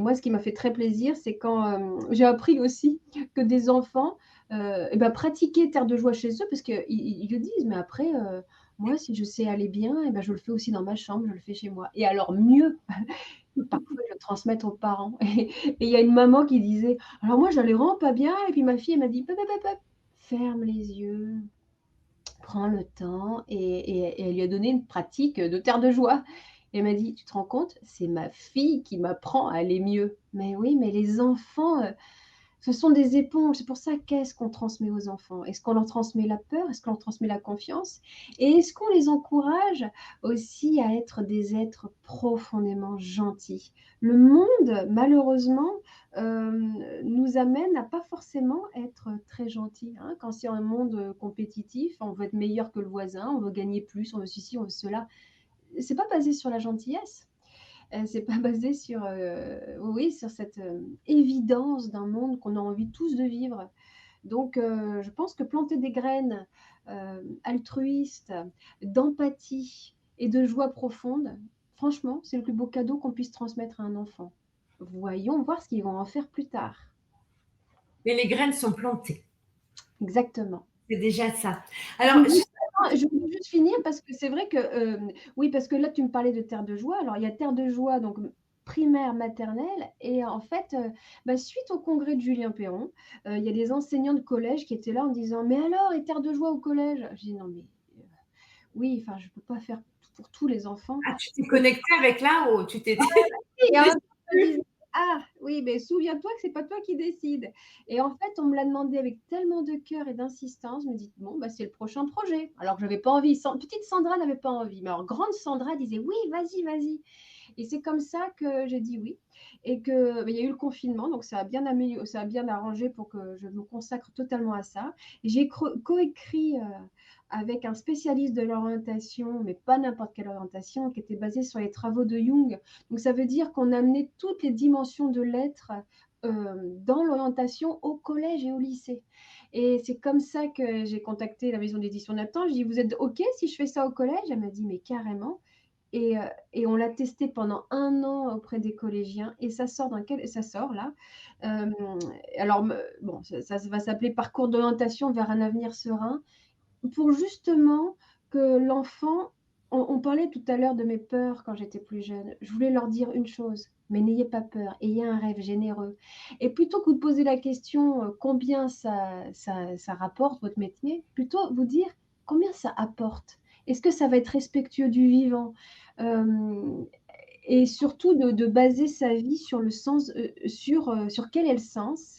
moi, ce qui m'a fait très plaisir, c'est quand j'ai appris aussi que des enfants, et ben, pratiquaient Terre de Joie chez eux, parce qu'ils le disent, mais après, Moi, si je sais aller bien, et ben, je le fais aussi dans ma chambre, je le fais chez moi et alors mieux, parfois je le transmettre aux parents et il y a une maman qui disait: «Alors moi, j'allais vraiment pas bien et puis ma fille, elle m'a dit: "Pop, pop, pop, pop, ferme les yeux, prends le temps" et elle lui a donné une pratique de terre de joie. Et elle m'a dit: «Tu te rends compte? C'est ma fille qui m'apprend à aller mieux». Mais oui, mais les enfants, ce sont des éponges. C'est pour ça, qu'est-ce qu'on transmet aux enfants? Est-ce qu'on leur transmet la peur? Est-ce qu'on leur transmet la confiance? Et est-ce qu'on les encourage aussi à être des êtres profondément gentils? Le monde, malheureusement, nous amène à pas forcément être très gentils, hein. Quand c'est un monde, compétitif, on veut être meilleur que le voisin, on veut gagner plus, on veut ceci, on veut cela. C'est pas basé sur la gentillesse. C'est pas basé sur, oui, sur cette, évidence d'un monde qu'on a envie tous de vivre. Donc je pense que planter des graines, altruistes, d'empathie et de joie profonde, franchement, c'est le plus beau cadeau qu'on puisse transmettre à un enfant. Voyons voir ce qu'ils vont en faire plus tard. Mais les graines sont plantées. Exactement. C'est déjà ça. Je Alors, voulais attends, je voulais juste finir parce que c'est vrai que, oui, parce que là, tu me parlais de Terre de joie. Alors, il y a Terre de joie, donc primaire, maternelle et en fait, bah, suite au congrès de Julien Perron, il y a des enseignants de collège qui étaient là en disant: «Mais alors, et Terre de joie au collège?» J'ai dit: «Non mais, heu, oui, enfin, je peux pas faire pour tous les enfants». tu t'es connecté avec là-haut, tu t'es Et en même temps, je me disais: «Ah oui, mais souviens-toi que c'est pas toi qui décides» et en fait, on me l'a demandé avec tellement de cœur et d'insistance, je me dis: «Bon, bah, c'est le prochain projet». Alors que j'avais pas envie, petite Sandra n'avait pas envie, mais alors grande Sandra disait: «Oui, vas-y, vas-y» et c'est comme ça que j'ai dit oui et que, bah, il y a eu le confinement, donc ça a bien arrangé pour que je me consacre totalement à ça. J'ai coécrit, avec un spécialiste de l'orientation, mais pas n'importe quelle orientation, qui était basé sur les travaux de Jung. Donc ça veut dire qu'on a amené toutes les dimensions de l'être, dans l'orientation au collège et au lycée et c'est comme ça que j'ai contacté la maison d'édition Nathan. Je dis: «Vous êtes OK si je fais ça au collège?» Elle m'a dit: «Mais carrément» et on l'a testé pendant 1 an auprès des collégiens et ça sort là. Hem, alors bon, ça va s'appeler «Parcours d'orientation vers un avenir serein». Pour justement que l'enfant on parlait tout à l'heure de mes peurs quand j'étais plus jeune. Je voulais leur dire une chose: «Mais n'ayez pas peur, ayez un rêve généreux» et plutôt que de poser la question, combien ça rapporte votre métier, plutôt vous dire: «Combien ça apporte?» Est-ce que ça va être respectueux du vivant? Hem et surtout de baser sa vie sur le sens, sur quel est le sens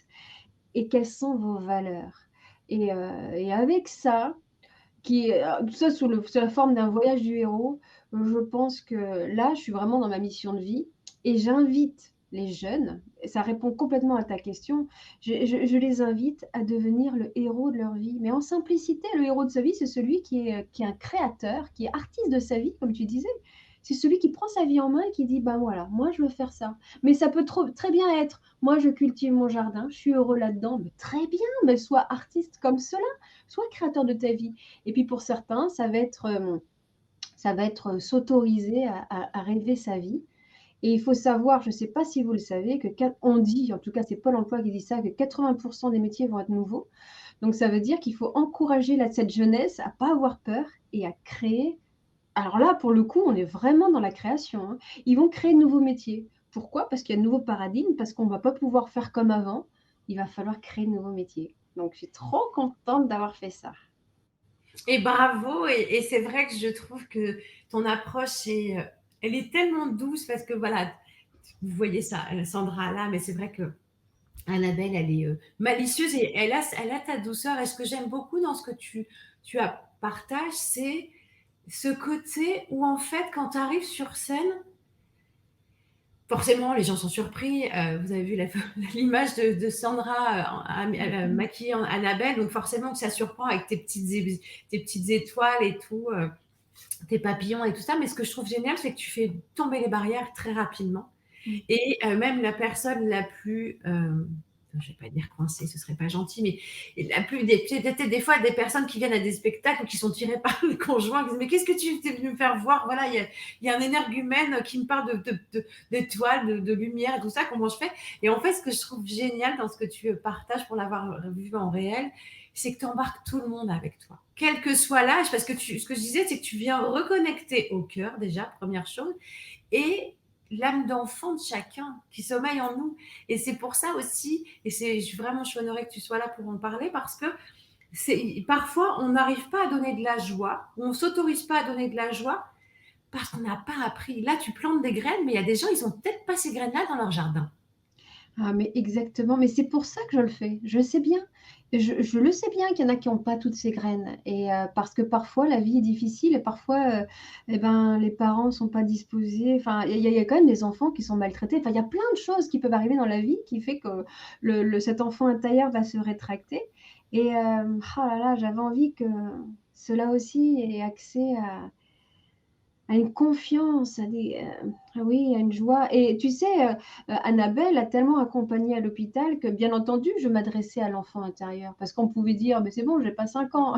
et quelles sont vos valeurs et avec ça, tout ça sous la forme d'un voyage du héros. Je pense que là, je suis vraiment dans ma mission de vie et j'invite les jeunes, et ça répond complètement à ta question, je les invite à devenir le héros de leur vie. Mais en simplicité, le héros de sa vie, c'est celui qui est un créateur, qui est artiste de sa vie, comme tu disais. C'est celui qui prend sa vie en main et qui dit: «Ben voilà, moi je veux faire ça». Mais ça peut très bien être: «Moi je cultive mon jardin, je suis heureux là-dedans». Mais très bien, mais sois artiste comme cela, sois créateur de ta vie. Et puis pour certains, ça va être s'autoriser à rêver sa vie. Et il faut savoir, je ne sais pas si vous le savez, on dit, en tout cas c'est Pôle emploi qui dit ça, que 80% des métiers vont être nouveaux. Donc ça veut dire qu'il faut encourager cette jeunesse à pas avoir peur et à créer. Alors là, pour le coup, on est vraiment dans la création, hein. Ils vont créer de nouveaux métiers. Pourquoi? Parce qu'il y a de nouveaux paradigmes, parce qu'on ne va pas pouvoir faire comme avant. Il va falloir créer de nouveaux métiers. Donc je suis trop contente d'avoir fait ça. et bravo, et c'est vrai que je trouve que ton approche elle est tellement douce parce que voilà, vous voyez ça, Sandra là, mais c'est vrai que Annabelle, elle est malicieuse et elle a ta douceur. Et ce que j'aime beaucoup dans ce que tu partages, c'est ce côté où en fait, quand tu arrives sur scène, forcément, les gens sont surpris. Vous avez vu l'image de Sandra maquillée en Annabelle, donc forcément que ça surprend avec tes petites étoiles et tout, tes papillons et tout ça. Mais ce que je trouve génial, c'est que tu fais tomber les barrières très rapidement. Mmh. Et même la personne la plus je vais pas dire coincé, ce serait pas gentil, mais peut-être des fois des personnes qui viennent à des spectacles ou qui sont tirées par le conjoint, qui disent mais qu'est-ce que tu es venu me faire voir? Voilà, il y a un énergumène qui me parle d'étoiles, de lumière et tout ça, comment je fais? Et en fait, ce que je trouve génial dans ce que tu partages pour l'avoir vu en réel, c'est que tu embarques tout le monde avec toi. Quel que soit l'âge, parce que ce que je disais, c'est que tu viens reconnecter au cœur, déjà, première chose, et l'âme d'enfant de chacun qui sommeille en nous. Et c'est pour ça aussi, et je suis honorée que tu sois là pour en parler, parce que parfois, on n'arrive pas à donner de la joie, on ne s'autorise pas à donner de la joie parce qu'on n'a pas appris. Là, tu plantes des graines, mais il y a des gens, ils n'ont peut-être pas ces graines-là dans leur jardin. Ah, mais exactement, mais c'est pour ça que je le fais. Je sais bien, je le sais bien qu'il y en a qui n'ont pas toutes ces graines et parce que parfois la vie est difficile et parfois, et ben, les parents sont pas disposés. Enfin, il y a quand même des enfants qui sont maltraités. Enfin, il y a plein de choses qui peuvent arriver dans la vie qui fait que cet enfant intérieur va se rétracter et oh là là, j'avais envie que cela aussi ait accès à une confiance, oui, à une joie. Et tu sais, Annabelle a tellement accompagné à l'hôpital que, bien entendu, je m'adressais à l'enfant intérieur parce qu'on pouvait dire: «Mais c'est bon, j'ai pas 5 ans».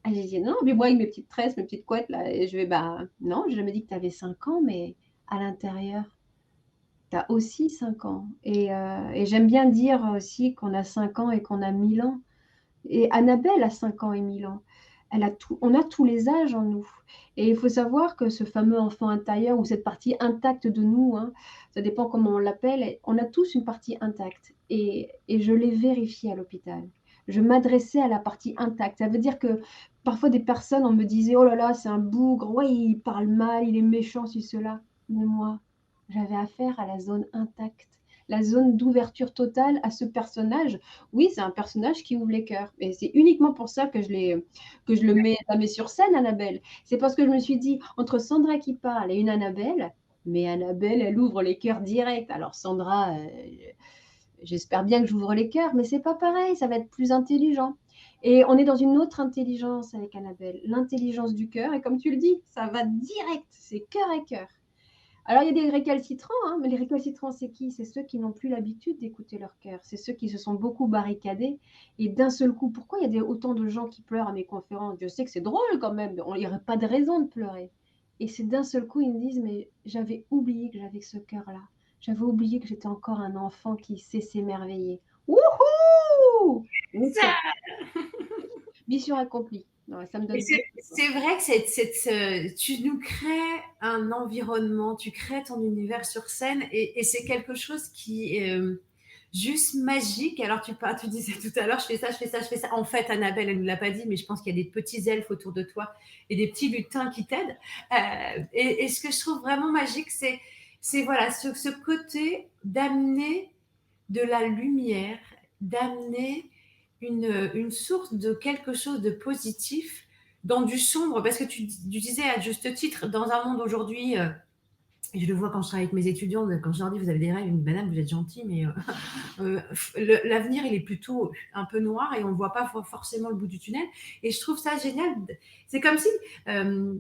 Ah, j'ai dit: «Non, mais moi avec mes petites tresses, mes petites couettes là» et je vais: «Bah, non, j'ai jamais dit que tu avais 5 ans, mais à l'intérieur, tu as aussi 5 ans» et j'aime bien dire aussi qu'on a 5 ans et qu'on a 1000 ans. Et Annabelle a 5 ans et 1000 ans. Elle a tout, on a tous les âges en nous. Et il faut savoir que ce fameux enfant intérieur ou cette partie intacte de nous, hein, ça dépend comment on l'appelle, on a tous une partie intacte. Et je l'ai vérifié à l'hôpital. Je m'adressais à la partie intacte. Ça veut dire que parfois des personnes, on me disait, oh là là, c'est un bougre, ouais, il parle mal, il est méchant, c'est cela. Mais moi, j'avais affaire à la zone intacte, la zone d'ouverture totale à ce personnage. Oui, c'est un personnage qui ouvre les cœurs. Et c'est uniquement pour ça que je le mets, la mets sur scène, Annabelle. C'est parce que je me suis dit, entre Sandra qui parle et une Annabelle, mais Annabelle, elle ouvre les cœurs direct. Alors Sandra, j'espère bien que j'ouvre les cœurs, mais c'est pas pareil, ça va être plus intelligent. Et on est dans une autre intelligence avec Annabelle, l'intelligence du cœur. Et comme tu le dis, ça va direct, c'est cœur à cœur. Alors, il y a des récalcitrants, hein, mais les récalcitrants, c'est qui? C'est ceux qui n'ont plus l'habitude d'écouter leur cœur. C'est ceux qui se sont beaucoup barricadés. Et d'un seul coup, pourquoi il y a autant de gens qui pleurent à mes conférences? Je sais que c'est drôle quand même, il n'y aurait pas de raison de pleurer. Et c'est d'un seul coup, ils me disent, mais j'avais oublié que j'avais ce cœur-là. J'avais oublié que j'étais encore un enfant qui sait s'émerveiller. Wouhou! Mission, mission accomplie. Ouais, ça me Et donne c'est vrai que tu nous crées un environnement, tu crées ton univers sur scène et c'est quelque chose qui est juste magique. Alors tu disais tout à l'heure, je fais ça, je fais ça, je fais ça. En fait, Annabelle, elle ne nous l'a pas dit, mais je pense qu'il y a des petits elfes autour de toi et des petits lutins qui t'aident. Et ce que je trouve vraiment magique, c'est voilà, ce côté d'amener de la lumière, d'amener une source de quelque chose de positif dans du sombre, parce que tu disais à juste titre, dans un monde aujourd'hui, et je le vois quand je travaille avec mes étudiants, quand je leur dis vous avez des rêves, ils me disent madame, vous êtes gentille, mais l'avenir il est plutôt un peu noir et on ne voit pas forcément le bout du tunnel. Et je trouve ça génial. C'est comme si,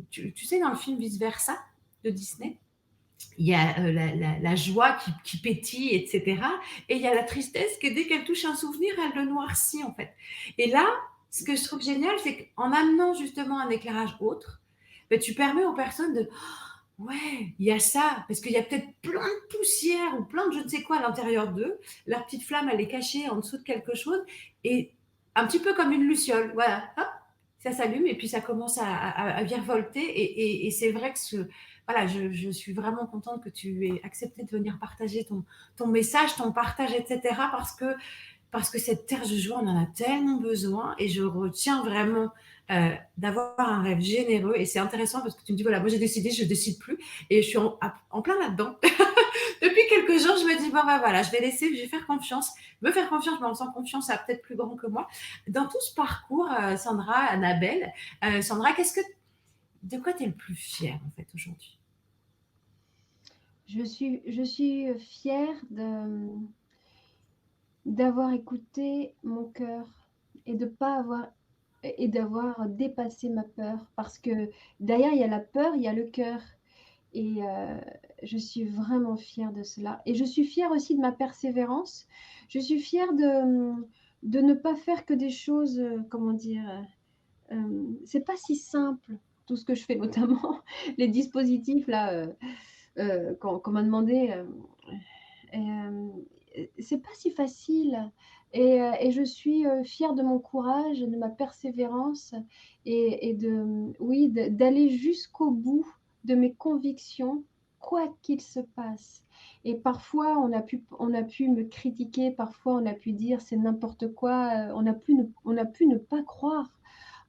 tu sais, dans le film Vice Versa de Disney, il y a la joie qui pétille, etc. Et il y a la tristesse que dès qu'elle touche un souvenir, elle le noircit en fait. Et là, ce que je trouve génial, c'est qu'en amenant justement un éclairage autre, ben, tu permets aux personnes de ouais, il y a ça, parce qu'il y a peut-être plein de poussière ou plein de je ne sais quoi à l'intérieur d'eux. Leur petite flamme, elle est cachée en dessous de quelque chose. Et un petit peu comme une luciole, voilà, hop, ça s'allume et puis ça commence à virevolter. Et c'est vrai que voilà, je suis vraiment contente que tu aies accepté de venir partager ton message, ton partage, etc. Parce que cette terre de joie, on en a tellement besoin et je retiens vraiment d'avoir un rêve généreux. Et c'est intéressant parce que tu me dis, voilà, moi j'ai décidé, je ne décide plus et je suis en plein là-dedans. Depuis quelques jours, je me dis, bon, bah voilà, je vais laisser, je vais faire confiance. Me faire confiance, mais en faisant confiance à peut-être plus grand que moi. Dans tout ce parcours, Sandra, Annabelle, Sandra, de quoi tu es le plus fière en fait aujourd'hui? Je suis fière d'avoir écouté mon cœur et de pas avoir et d'avoir dépassé ma peur parce que derrière il y a la peur, il y a le cœur et je suis vraiment fière de cela et je suis fière aussi de ma persévérance. Je suis fière de ne pas faire que des choses, comment dire? C'est pas si simple, tout ce que je fais, notamment les dispositifs là, qu'on m'a demandé, c'est pas si facile et je suis, fière de mon courage, de ma persévérance et de, oui, d'aller jusqu'au bout de mes convictions, quoi qu'il se passe et parfois on a pu me critiquer, parfois on a pu dire: «C'est n'importe quoi», on a pu ne pas croire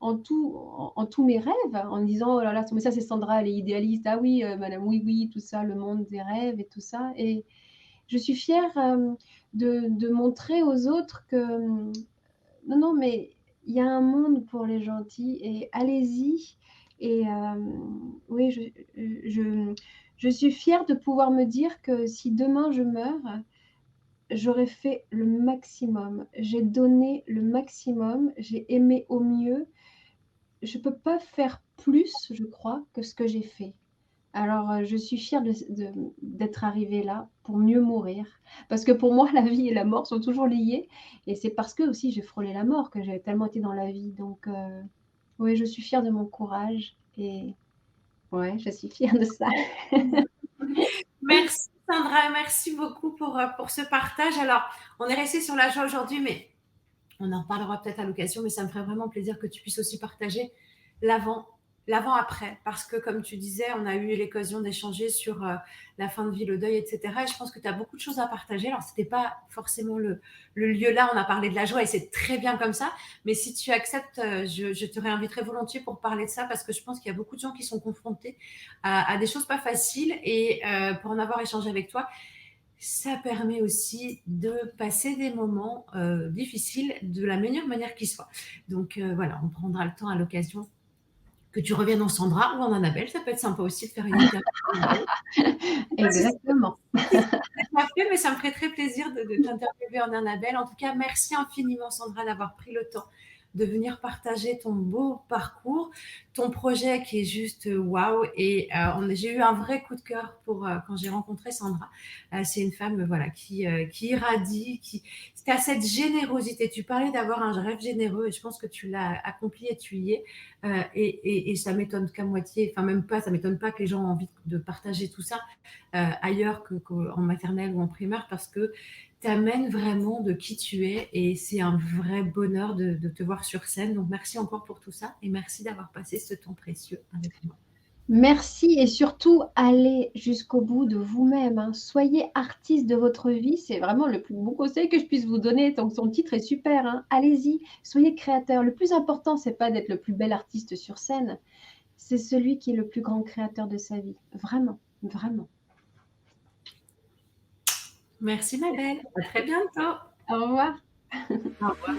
en tous mes rêves, en disant: «Oh là là, mais ça c'est Sandra, elle est idéaliste. Ah oui, madame oui, oui, tout ça, le monde des rêves et tout ça» et je suis fière, de montrer aux autres que, non, non, mais il y a un monde pour les gentils et allez-y et oui, je je suis fière de pouvoir me dire que si demain je meurs, j'aurais fait le maximum. J'ai donné le maximum, j'ai aimé au mieux. Je peux pas faire plus, je crois, que ce que j'ai fait. Alors, je suis fière d'être arrivée là pour mieux mourir. Parce que pour moi, la vie et la mort sont toujours liées et c'est parce que aussi j'ai frôlé la mort que j'ai tellement été dans la vie. Donc, oui, je suis fière de mon courage et ouais, je suis fière de ça. Merci Sandra, merci beaucoup pour ce partage. Alors, on est resté sur la joie aujourd'hui, mais on en reparlera peut-être à l'occasion, mais ça me ferait vraiment plaisir que tu puisses aussi partager l'avant, l'avant-après, parce que comme tu disais, on a eu l'occasion d'échanger sur la fin de vie, le deuil, etc. Et je pense que tu as beaucoup de choses à partager. Alors, c'était pas forcément le lieu là, on a parlé de la joie et c'est très bien comme ça. Mais si tu acceptes, je te réinviterai volontiers pour parler de ça parce que je pense qu'il y a beaucoup de gens qui sont confrontés à des choses pas faciles et pour en avoir échangé avec toi, ça permet aussi de passer des moments difficiles de la meilleure manière qui soit. Donc voilà, on prendra le temps à l'occasion que tu reviennes en Sandra ou en Annabelle. Ça peut être sympa aussi de faire une interview. Exactement. Pas fait, mais ça me ferait très plaisir de t'interviewer en Annabelle. En tout cas, merci infiniment Sandra d'avoir pris le temps de venir partager ton beau parcours, ton projet qui est juste waouh. Et j'ai eu un vrai coup de cœur pour quand j'ai rencontré Sandra. C'est une femme voilà qui irradie, qui as cette générosité. Tu parlais d'avoir un rêve généreux et je pense que tu l'as accompli et tu y es. Et ça m'étonne qu'à moitié, enfin même pas, ça m'étonne pas que les gens ont envie de partager tout ça ailleurs qu'en maternelle ou en primaire parce que tu amènes vraiment de qui tu es et c'est un vrai bonheur de te voir sur scène. Donc merci encore pour tout ça et merci d'avoir passé ce temps précieux avec moi. Merci et surtout allez jusqu'au bout de vous-même, hein. Soyez artiste de votre vie, c'est vraiment le plus beau conseil que je puisse vous donner. Donc son titre est super, hein. Allez-y, soyez créateur. Le plus important, c'est pas d'être le plus bel artiste sur scène, c'est celui qui est le plus grand créateur de sa vie. Vraiment, vraiment. Merci ma belle, à très bientôt. Au revoir. Au revoir.